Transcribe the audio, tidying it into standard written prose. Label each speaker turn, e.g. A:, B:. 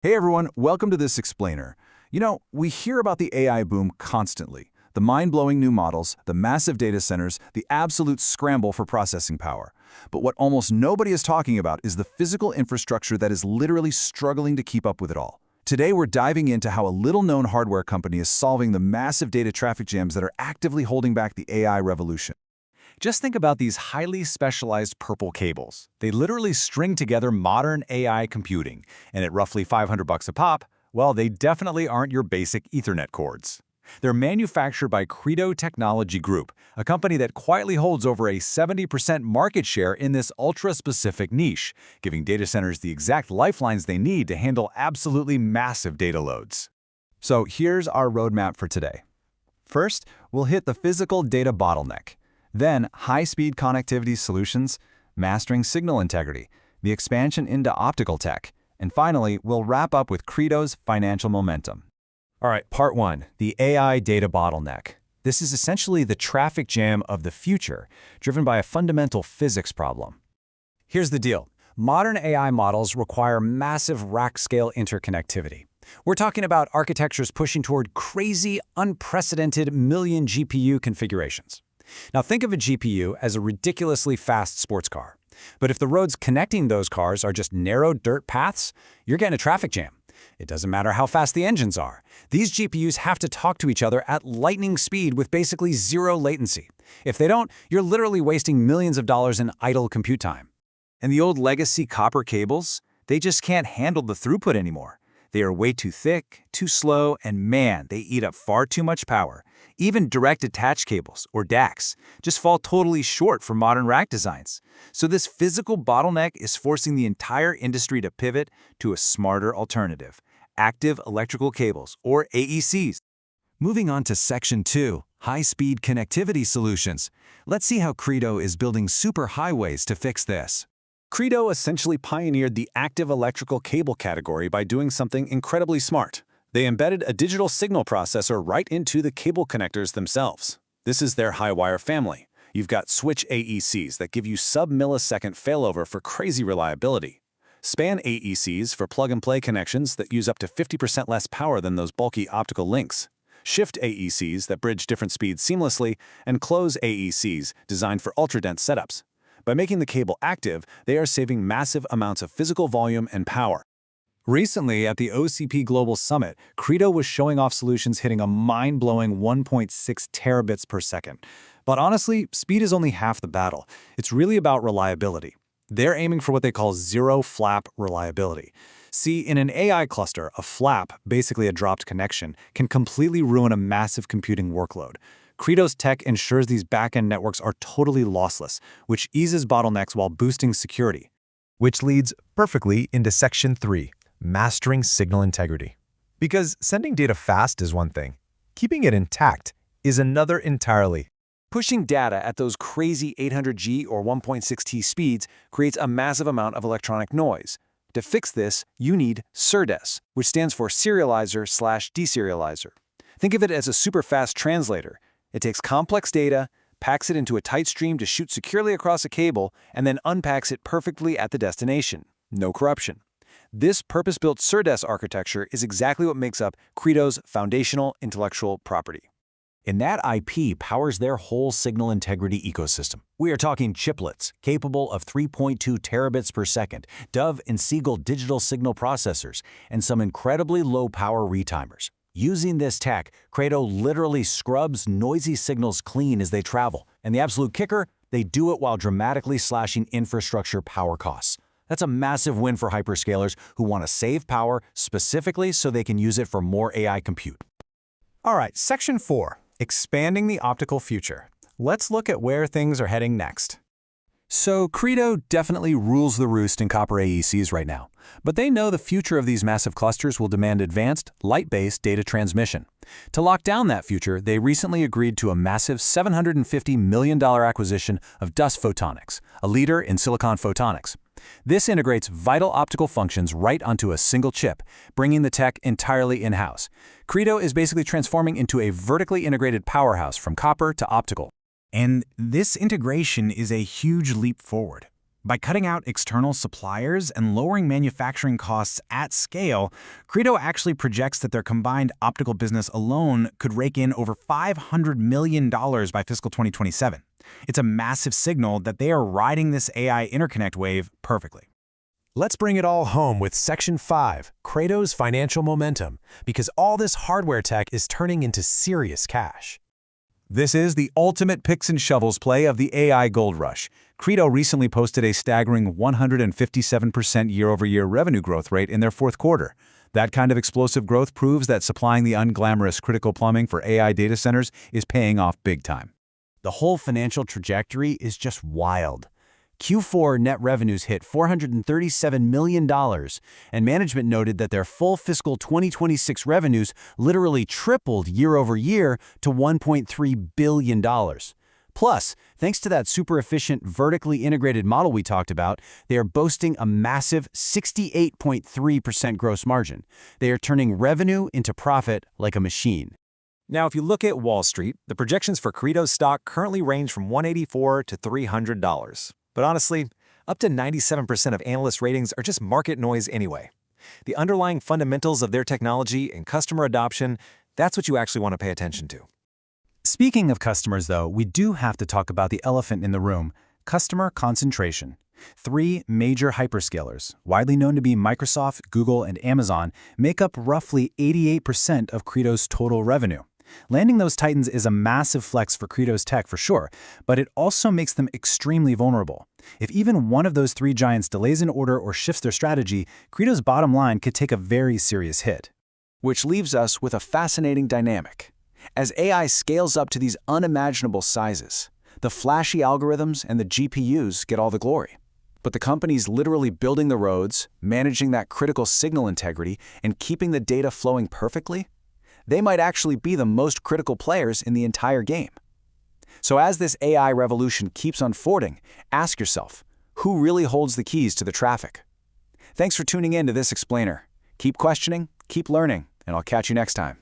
A: Hey everyone, welcome to this explainer. We hear about the AI boom constantly. The mind-blowing new models, the massive data centers, the absolute scramble for processing power. But what almost nobody is talking about is the physical infrastructure that is literally struggling to keep up with it all. Today we're diving into how a little-known hardware company is solving the massive data traffic jams that are actively holding back the AI revolution.
B: Just think about these highly specialized purple cables. They literally string together modern AI computing, and at roughly $500 a pop, well, they definitely aren't your basic Ethernet cords. They're manufactured by Credo Technology Group, a company that quietly holds over a 70% market share in this ultra-specific niche, giving data centers the exact lifelines they need to handle absolutely massive data loads.
A: So here's our roadmap for today. First, we'll hit the physical data bottleneck. Then, high-speed connectivity solutions, mastering signal integrity, the expansion into optical tech, and finally, we'll wrap up with Credo's financial momentum.
B: All right, part one, the AI data bottleneck. This is essentially the traffic jam of the future, driven by a fundamental physics problem. Here's the deal. Modern AI models require massive rack-scale interconnectivity. We're talking about architectures pushing toward crazy, unprecedented million GPU configurations. Now think of a GPU as a ridiculously fast sports car. But if the roads connecting those cars are just narrow dirt paths, you're getting a traffic jam. It doesn't matter how fast the engines are. These GPUs have to talk to each other at lightning speed with basically zero latency. If they don't, you're literally wasting millions of dollars in idle compute time. And the old legacy copper cables, they just can't handle the throughput anymore. They are way too thick, too slow, and man, they eat up far too much power. Even direct attach cables, or DACs, just fall totally short for modern rack designs. So this physical bottleneck is forcing the entire industry to pivot to a smarter alternative, active electrical cables, or AECs. Moving on to Section 2, high-speed connectivity solutions. Let's see how Credo is building superhighways to fix this.
C: Credo essentially pioneered the active electrical cable category by doing something incredibly smart. They embedded a digital signal processor right into the cable connectors themselves. This is their high-wire family. You've got switch AECs that give you sub-millisecond failover for crazy reliability. Span AECs for plug-and-play connections that use up to 50% less power than those bulky optical links. Shift AECs that bridge different speeds seamlessly, and close AECs designed for ultra-dense setups. By making the cable active, they are saving massive amounts of physical volume and power.
B: Recently, at the OCP Global Summit, Credo was showing off solutions hitting a mind-blowing 1.6 terabits per second. But honestly, speed is only half the battle. It's really about reliability. They're aiming for what they call zero-flap reliability. See, in an AI cluster, a flap, basically a dropped connection, can completely ruin a massive computing workload. Credo's tech ensures these back-end networks are totally lossless, which eases bottlenecks while boosting security.
D: Which leads perfectly into Section 3, mastering signal integrity. Because sending data fast is one thing, keeping it intact is another entirely.
B: Pushing data at those crazy 800G or 1.6T speeds creates a massive amount of electronic noise. To fix this, you need SerDes, which stands for Serializer/Deserializer. Think of it as a super-fast translator. It takes complex data, packs it into a tight stream to shoot securely across a cable, and then unpacks it perfectly at the destination. No corruption. This purpose-built SerDes architecture is exactly what makes up Credo's foundational intellectual property.
E: And that IP powers their whole signal integrity ecosystem. We are talking chiplets, capable of 3.2 terabits per second, Dove and Siegel digital signal processors, and some incredibly low-power retimers. Using this tech, Credo literally scrubs noisy signals clean as they travel. And the absolute kicker, they do it while dramatically slashing infrastructure power costs. That's a massive win for hyperscalers who want to save power specifically so they can use it for more AI compute.
D: All right, Section 4, expanding the optical future. Let's look at where things are heading next.
A: So Credo definitely rules the roost in copper AECs right now, but they know the future of these massive clusters will demand advanced, light-based data transmission. To lock down that future, they recently agreed to a massive $750 million acquisition of Dust Photonics, a leader in silicon photonics. This integrates vital optical functions right onto a single chip, bringing the tech entirely in-house. Credo is basically transforming into a vertically integrated powerhouse from copper to optical.
F: And this integration is a huge leap forward.
B: By cutting out external suppliers and lowering manufacturing costs at scale, Credo actually projects that their combined optical business alone could rake in over $500 million by fiscal 2027. It's a massive signal that they are riding this AI interconnect wave perfectly.
D: Let's bring it all home with Section 5, Credo's financial momentum, because all this hardware tech is turning into serious cash.
A: This is the ultimate picks and shovels play of the AI gold rush. Credo recently posted a staggering 157% year-over-year revenue growth rate in their fourth quarter. That kind of explosive growth proves that supplying the unglamorous critical plumbing for AI data centers is paying off big time.
E: The whole financial trajectory is just wild. Q4 net revenues hit $437 million, and management noted that their full fiscal 2026 revenues literally tripled year over year to $1.3 billion. Plus, thanks to that super efficient, vertically integrated model we talked about, they are boasting a massive 68.3% gross margin. They are turning revenue into profit like a machine.
C: Now, if you look at Wall Street, the projections for Credo's stock currently range from $184 to $300. But honestly, up to 97% of analyst ratings are just market noise anyway. The underlying fundamentals of their technology and customer adoption, that's what you actually want to pay attention to.
A: Speaking of customers, though, we do have to talk about the elephant in the room: customer concentration. 3 major hyperscalers, widely known to be Microsoft, Google, and Amazon, make up roughly 88% of Credo's total revenue. Landing those titans is a massive flex for Credo's tech for sure, but it also makes them extremely vulnerable. If even one of those 3 giants delays an order or shifts their strategy, Credo's bottom line could take a very serious hit.
E: Which leaves us with a fascinating dynamic. As AI scales up to these unimaginable sizes, the flashy algorithms and the GPUs get all the glory. But the companies literally building the roads, managing that critical signal integrity, and keeping the data flowing perfectly, they might actually be the most critical players in the entire game. So as this AI revolution keeps unfolding, ask yourself, who really holds the keys to the traffic? Thanks for tuning in to this explainer. Keep questioning, keep learning, and I'll catch you next time.